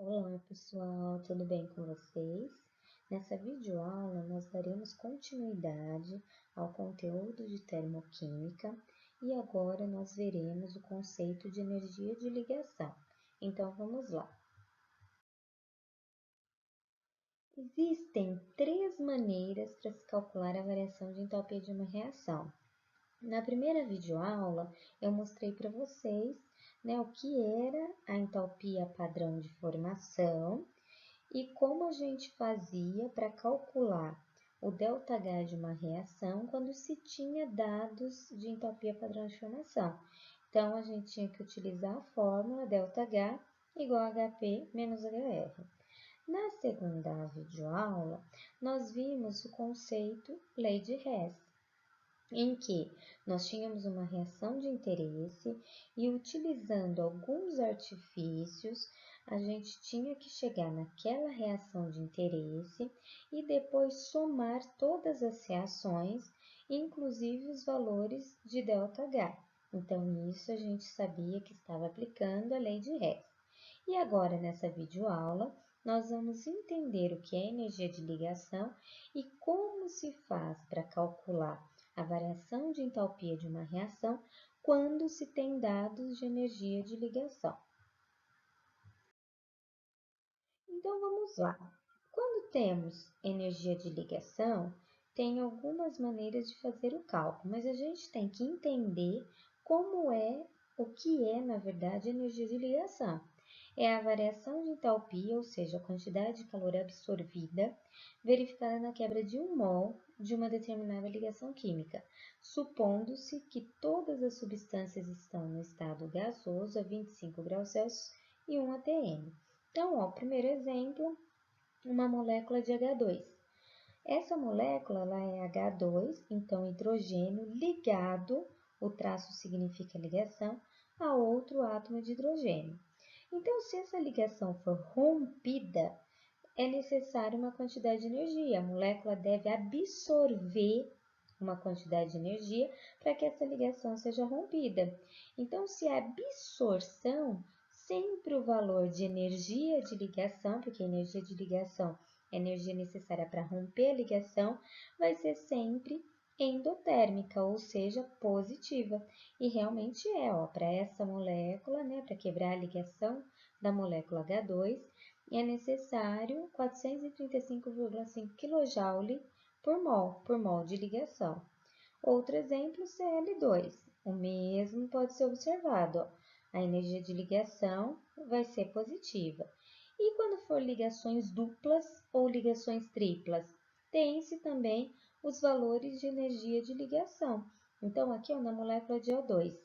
Olá pessoal, tudo bem com vocês? Nessa videoaula nós daremos continuidade ao conteúdo de termoquímica e agora nós veremos o conceito de energia de ligação. Então vamos lá. Existem três maneiras para se calcular a variação de entalpia de uma reação. Na primeira videoaula eu mostrei para vocês, o que era a entalpia padrão de formação e como a gente fazia para calcular o ΔH de uma reação quando se tinha dados de entalpia padrão de formação. Então, a gente tinha que utilizar a fórmula ΔH igual a HP menos HR. Na segunda videoaula, nós vimos o conceito lei de Hess, em que nós tínhamos uma reação de interesse e, utilizando alguns artifícios, a gente tinha que chegar naquela reação de interesse e depois somar todas as reações, inclusive os valores de ΔH. Então, nisso a gente sabia que estava aplicando a lei de Hess. E agora, nessa videoaula, nós vamos entender o que é energia de ligação e como se faz para calcular a variação de entalpia de uma reação quando se tem dados de energia de ligação. Então vamos lá. Quando temos energia de ligação, tem algumas maneiras de fazer o cálculo, mas a gente tem que entender o que é, na verdade, energia de ligação. É a variação de entalpia, ou seja, a quantidade de calor absorvida, verificada na quebra de 1 mol de uma determinada ligação química, supondo-se que todas as substâncias estão no estado gasoso a 25 graus Celsius e 1 atm. Então, o primeiro exemplo, uma molécula de H2. Essa molécula ela é H2, então hidrogênio ligado, o traço significa ligação, a outro átomo de hidrogênio. Então, se essa ligação for rompida, é necessária uma quantidade de energia. A molécula deve absorver uma quantidade de energia para que essa ligação seja rompida. Então, se a absorção, sempre o valor de energia de ligação, porque a energia de ligação é a energia necessária para romper a ligação, vai ser sempre endotérmica, ou seja, positiva. E realmente para essa molécula, para quebrar a ligação da molécula H2, é necessário 435,5 kJ por mol de ligação. Outro exemplo, Cl2. O mesmo pode ser observado. A energia de ligação vai ser positiva. E quando for ligações duplas ou ligações triplas? Tem-se também os valores de energia de ligação. Então, aqui na molécula de O2,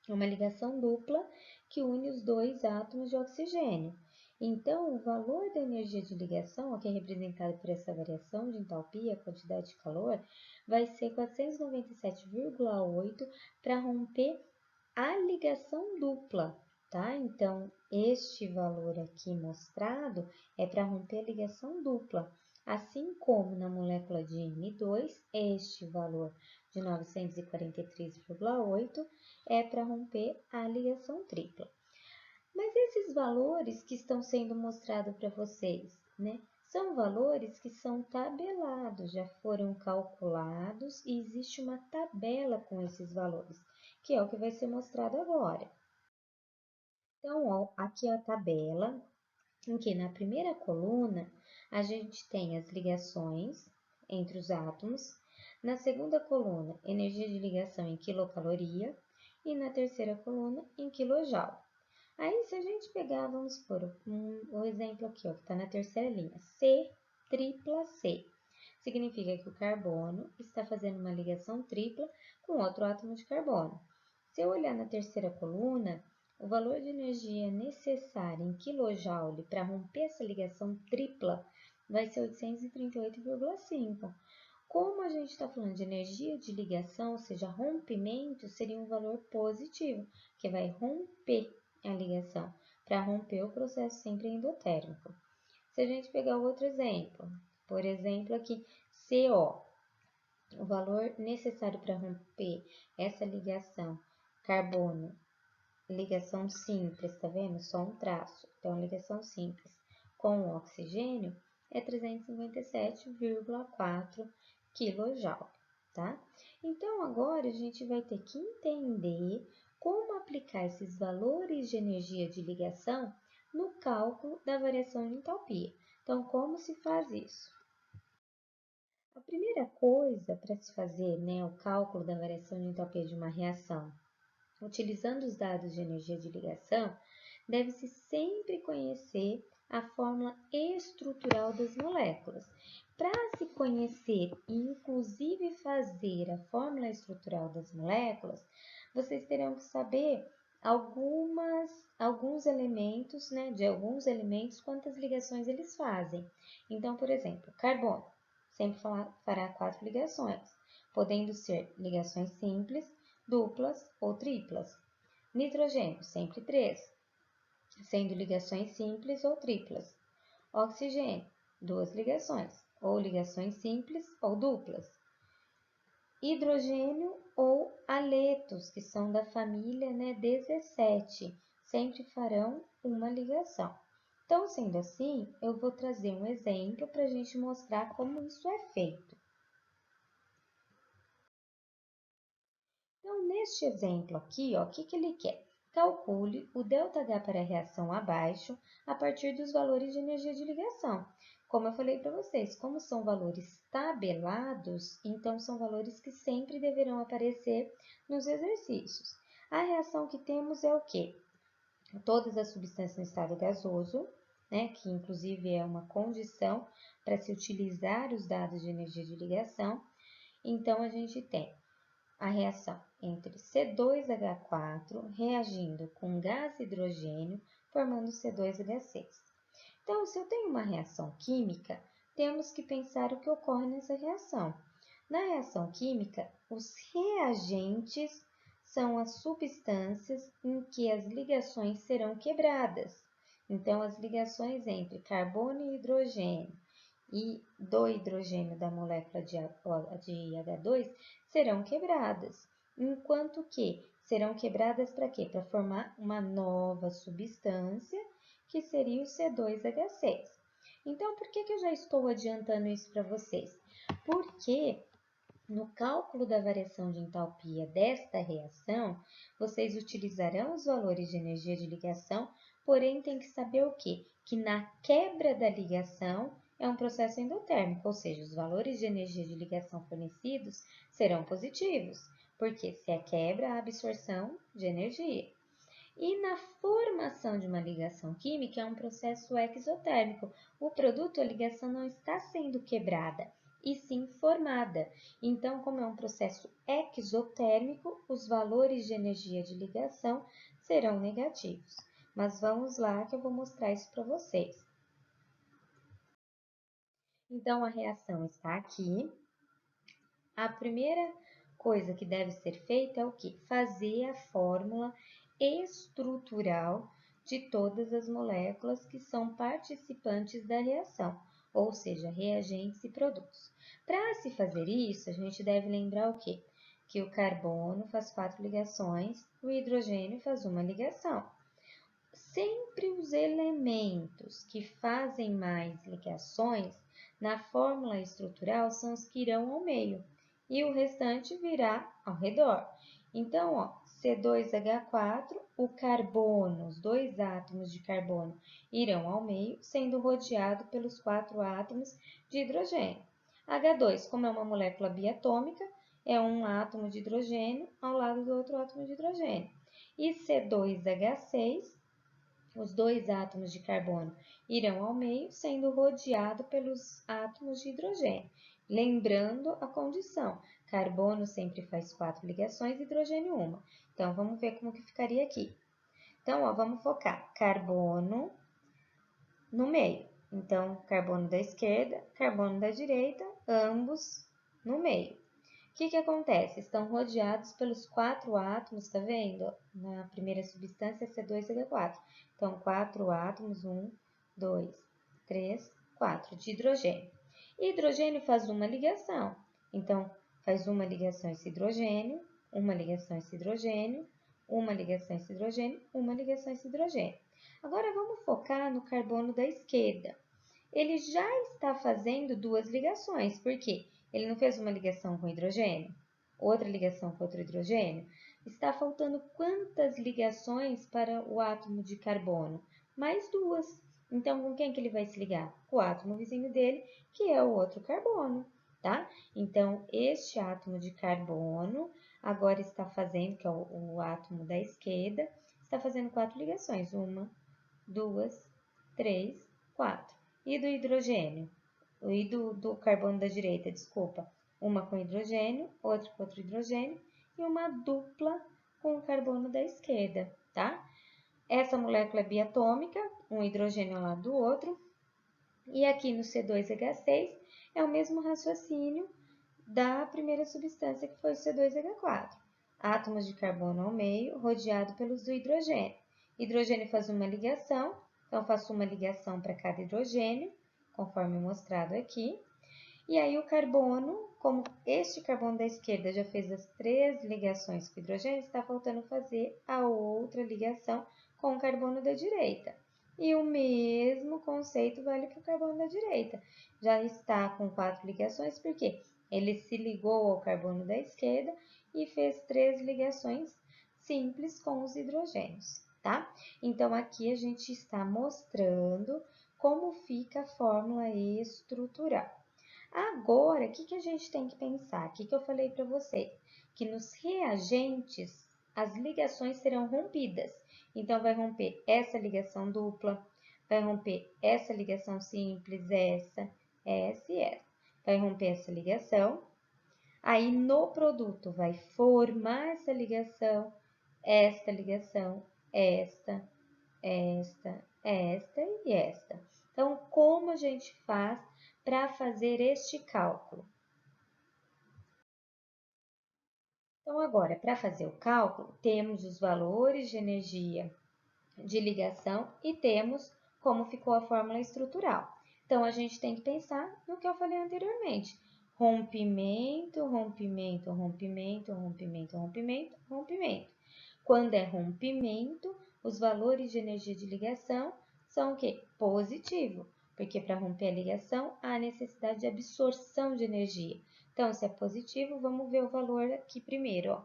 é uma ligação dupla que une os dois átomos de oxigênio. Então, o valor da energia de ligação, aqui é representado por essa variação de entalpia, quantidade de calor, vai ser 497,8 para romper a ligação dupla, tá? Então, este valor aqui mostrado é para romper a ligação dupla. Assim como na molécula de N2, este valor de 943,8 é para romper a ligação tripla. Mas esses valores que estão sendo mostrados para vocês, são valores que são tabelados, já foram calculados e existe uma tabela com esses valores, que é o que vai ser mostrado agora. Então, aqui é a tabela, em que na primeira coluna a gente tem as ligações entre os átomos, na segunda coluna, energia de ligação em quilocaloria, e na terceira coluna, em quilojoule. Aí, se a gente pegar, vamos por o exemplo aqui, que está na terceira linha, C tripla C. Significa que o carbono está fazendo uma ligação tripla com outro átomo de carbono. Se eu olhar na terceira coluna, o valor de energia necessário em kJ para romper essa ligação tripla vai ser 838,5. Como a gente está falando de energia de ligação, ou seja, rompimento, seria um valor positivo, que vai romper a ligação, para romper o processo sempre endotérmico. Se a gente pegar outro exemplo, por exemplo aqui, CO, o valor necessário para romper essa ligação carbono ligação simples, tá vendo? Só um traço. Então, ligação simples com o oxigênio é 357,4 kJ, tá? Então, agora a gente vai ter que entender como aplicar esses valores de energia de ligação no cálculo da variação de entalpia. Então, como se faz isso? A primeira coisa para se fazer, o cálculo da variação de entalpia de uma reação, utilizando os dados de energia de ligação, deve-se sempre conhecer a fórmula estrutural das moléculas. Para se conhecer e, inclusive, fazer a fórmula estrutural das moléculas, vocês terão que saber alguns elementos, de alguns elementos, quantas ligações eles fazem. Então, por exemplo, carbono sempre fará 4 ligações, podendo ser ligações simples, duplas ou triplas. Nitrogênio, sempre 3, sendo ligações simples ou triplas. Oxigênio, 2 ligações, ou ligações simples ou duplas. Hidrogênio ou haletos, que são da família 17, sempre farão uma ligação. Então, sendo assim, eu vou trazer um exemplo para a gente mostrar como isso é feito. Então, neste exemplo aqui, o que ele quer? Calcule o ΔH para a reação abaixo a partir dos valores de energia de ligação. Como eu falei para vocês, como são valores tabelados, então são valores que sempre deverão aparecer nos exercícios. A reação que temos é o quê? Todas as substâncias em estado gasoso, que inclusive é uma condição para se utilizar os dados de energia de ligação. Então, a gente tem a reação entre C2H4 reagindo com gás hidrogênio, formando C2H6. Então, se eu tenho uma reação química, temos que pensar o que ocorre nessa reação. Na reação química, os reagentes são as substâncias em que as ligações serão quebradas. Então, as ligações entre carbono e hidrogênio e do hidrogênio da molécula de H2 serão quebradas, enquanto que serão quebradas para quê? Para formar uma nova substância, que seria o C2H6. Então, por que eu já estou adiantando isso para vocês? Porque no cálculo da variação de entalpia desta reação, vocês utilizarão os valores de energia de ligação, porém tem que saber o quê? Que na quebra da ligação é um processo endotérmico, ou seja, os valores de energia de ligação fornecidos serão positivos, porque se é quebra, a absorção de energia. E na formação de uma ligação química é um processo exotérmico. O produto, a ligação não está sendo quebrada, e sim formada. Então, como é um processo exotérmico, os valores de energia de ligação serão negativos. Mas vamos lá que eu vou mostrar isso para vocês. Então, a reação está aqui. A primeira coisa que deve ser feita é o quê? Fazer a fórmula estrutural de todas as moléculas que são participantes da reação, ou seja, reagentes e produtos. Para se fazer isso, a gente deve lembrar o quê? Que o carbono faz 4 ligações, o hidrogênio faz uma ligação. Sempre os elementos que fazem mais ligações na fórmula estrutural são os que irão ao meio e o restante virá ao redor. Então, C2H4, o carbono, os 2 átomos de carbono irão ao meio, sendo rodeado pelos 4 átomos de hidrogênio. H2, como é uma molécula biatômica, é um átomo de hidrogênio ao lado do outro átomo de hidrogênio. E C2H6, os 2 átomos de carbono irão ao meio, sendo rodeado pelos átomos de hidrogênio. Lembrando a condição, carbono sempre faz 4 ligações, hidrogênio 1. Então, vamos ver como que ficaria aqui. Então, vamos focar carbono no meio. Então, carbono da esquerda, carbono da direita, ambos no meio. O que acontece? Estão rodeados pelos 4 átomos, tá vendo? Na primeira substância, C2H4. Então, 4 átomos, 1, 2, 3, 4, de hidrogênio. Hidrogênio faz uma ligação. Então, faz uma ligação esse hidrogênio, uma ligação esse hidrogênio, uma ligação esse hidrogênio, uma ligação esse hidrogênio. Agora vamos focar no carbono da esquerda. Ele já está fazendo duas ligações, porque ele não fez uma ligação com hidrogênio, outra ligação com outro hidrogênio. Está faltando quantas ligações para o átomo de carbono? Mais duas. Então, com quem que ele vai se ligar? Com o átomo vizinho dele, que é o outro carbono, tá? Então, este átomo de carbono agora está fazendo, que é o átomo da esquerda, está fazendo 4 ligações. 1, 2, 3, 4. E do hidrogênio? E do carbono da direita, desculpa. Uma com hidrogênio, outra com outro hidrogênio e uma dupla com o carbono da esquerda, tá? Essa molécula é biatômica, um hidrogênio ao lado do outro. E aqui no C2H6 é o mesmo raciocínio da primeira substância que foi o C2H4. Átomos de carbono ao meio, rodeado pelos do hidrogênio. Hidrogênio faz uma ligação, então faço uma ligação para cada hidrogênio, conforme mostrado aqui. E aí o carbono, como este carbono da esquerda já fez as 3 ligações com o hidrogênio, está faltando fazer a outra ligação com o carbono da direita. E o mesmo conceito vale para o carbono da direita. Já está com 4 ligações, porque ele se ligou ao carbono da esquerda e fez 3 ligações simples com os hidrogênios, tá? Então, aqui a gente está mostrando como fica a fórmula estrutural. Agora, o que a gente tem que pensar? O que eu falei para vocês? Que nos reagentes, as ligações serão rompidas. Então, vai romper essa ligação dupla, vai romper essa ligação simples, essa e essa. Vai romper essa ligação. Aí, no produto, vai formar essa ligação, esta, esta e esta. Então, como a gente faz para fazer este cálculo? Então, agora, para fazer o cálculo, temos os valores de energia de ligação e temos como ficou a fórmula estrutural. Então, a gente tem que pensar no que eu falei anteriormente. Rompimento, rompimento, rompimento, rompimento, rompimento, rompimento. Quando é rompimento, os valores de energia de ligação são o quê? Positivo, porque para romper a ligação há necessidade de absorção de energia. Então, se é positivo, vamos ver o valor aqui primeiro, ó.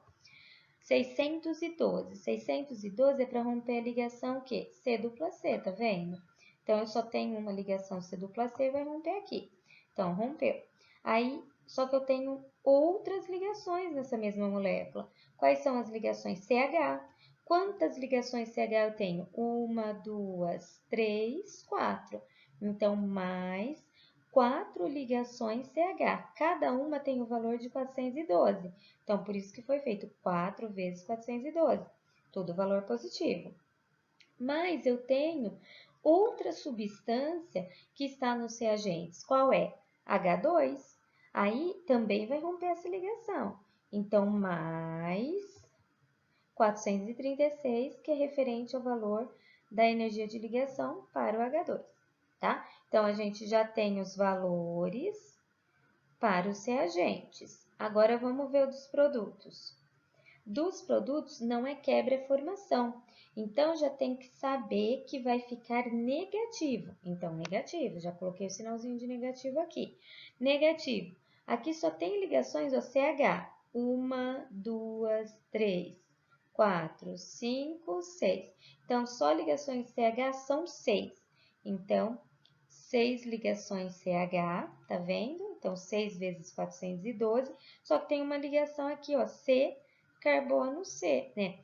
612. 612 é para romper a ligação o quê? C dupla C, tá vendo? Então, eu só tenho uma ligação C dupla C, vai romper aqui. Então, rompeu. Aí, só que eu tenho outras ligações nessa mesma molécula. Quais são as ligações CH? Quantas ligações CH eu tenho? 1, 2, 3, 4. Então, mais 4 ligações CH. Cada uma tem o valor de 412. Então, por isso que foi feito 4 vezes 412. Tudo valor positivo. Mas eu tenho outra substância que está nos reagentes. Qual é? H2. Aí também vai romper essa ligação. Então, mais 436, que é referente ao valor da energia de ligação para o H2, tá? Então, a gente já tem os valores para os reagentes. Agora, vamos ver o dos produtos. Dos produtos não é quebra, é formação. Então, já tem que saber que vai ficar negativo. Então, negativo, já coloquei o sinalzinho de negativo aqui. Negativo. Aqui só tem ligações OCH. 1, 2, 3, 4, 5, 6. Então, só ligações CH são 6. Então, 6 ligações CH, tá vendo? Então, 6 vezes 412. Só que tem uma ligação aqui, ó, C, carbono C, né?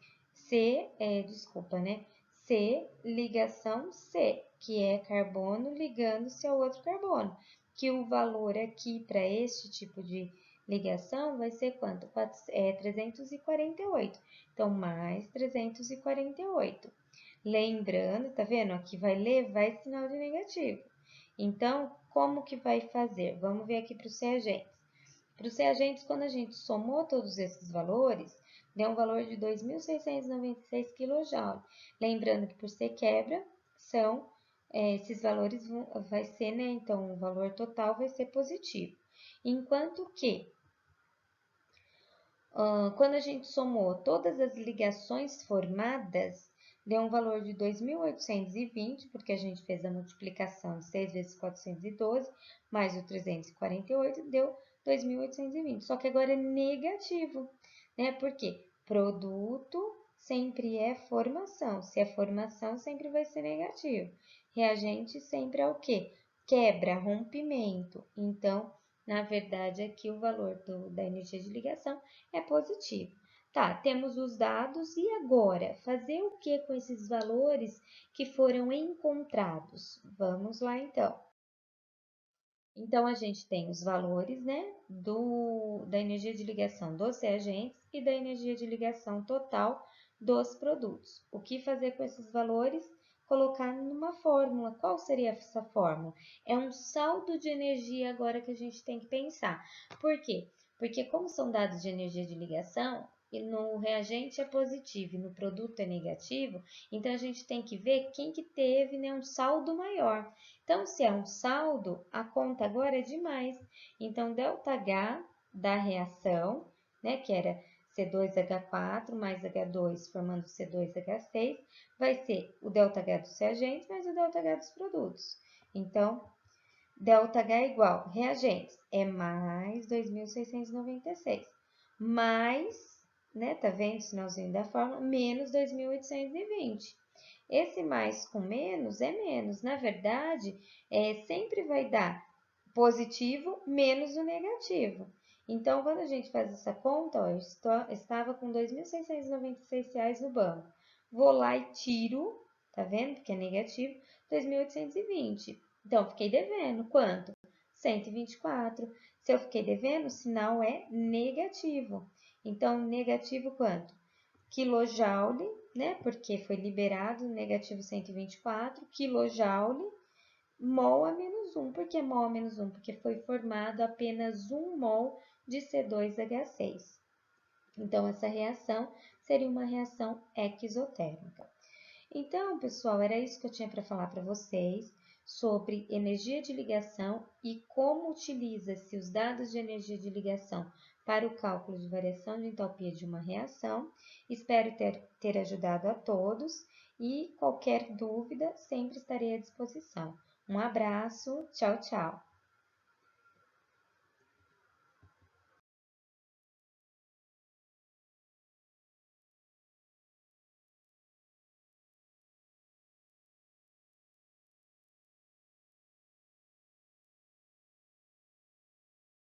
Desculpa, né? C, ligação C, que é carbono ligando-se ao outro carbono. Que o valor aqui para este tipo de ligação vai ser quanto? 348. Então, mais 348. Lembrando, tá vendo? Aqui vai levar esse sinal de negativo. Então, como que vai fazer? Vamos ver aqui para os reagentes. Para os reagentes, quando a gente somou todos esses valores, deu um valor de 2.696 kJ. Lembrando que por ser quebra, esses valores vai ser, né? Então, o valor total vai ser positivo. Enquanto que Quando a gente somou todas as ligações formadas, deu um valor de 2.820, porque a gente fez a multiplicação de 6 vezes 412, mais o 348, deu 2.820. Só que agora é negativo, né? Porque produto sempre é formação. Se é formação, sempre vai ser negativo. Reagente sempre é o quê? Quebra, rompimento. Então, na verdade, aqui o valor da energia de ligação é positivo. Tá, temos os dados e agora? Fazer o que com esses valores que foram encontrados? Vamos lá então. Então, a gente tem os valores, né, da energia de ligação dos reagentes e da energia de ligação total dos produtos. O que fazer com esses valores? Colocar numa fórmula. Qual seria essa fórmula? É um saldo de energia agora que a gente tem que pensar. Por quê? Porque como são dados de energia de ligação, e no reagente é positivo e no produto é negativo, então a gente tem que ver quem que teve, né, um saldo maior. Então, se é um saldo, a conta agora é de mais. Então, ΔH da reação, né, que era C2H4 mais H2 formando C2H6, vai ser o ΔH dos reagentes mais o ΔH dos produtos. Então, ΔH é igual, reagentes, é mais 2.696, mais, né, tá vendo o sinalzinho da fórmula, menos 2.820. Esse mais com menos é menos. Na verdade, sempre vai dar positivo menos o negativo. Então, quando a gente faz essa conta, ó, eu estava com R$ 2.696 no banco. Vou lá e tiro, tá vendo? Porque é negativo, 2.820. Então, fiquei devendo quanto? 124. Se eu fiquei devendo, o sinal é negativo. Então, negativo quanto? Quilojoule, né? Porque foi liberado negativo 124, quilojoule, mol a menos 1. Por que mol a menos 1? Porque foi formado apenas 1 mol de C2H6. Então, essa reação seria uma reação exotérmica. Então, pessoal, era isso que eu tinha para falar para vocês sobre energia de ligação e como utiliza-se os dados de energia de ligação para o cálculo de variação de entalpia de uma reação. Espero ter ajudado a todos e qualquer dúvida sempre estarei à disposição. Um abraço, tchau, tchau!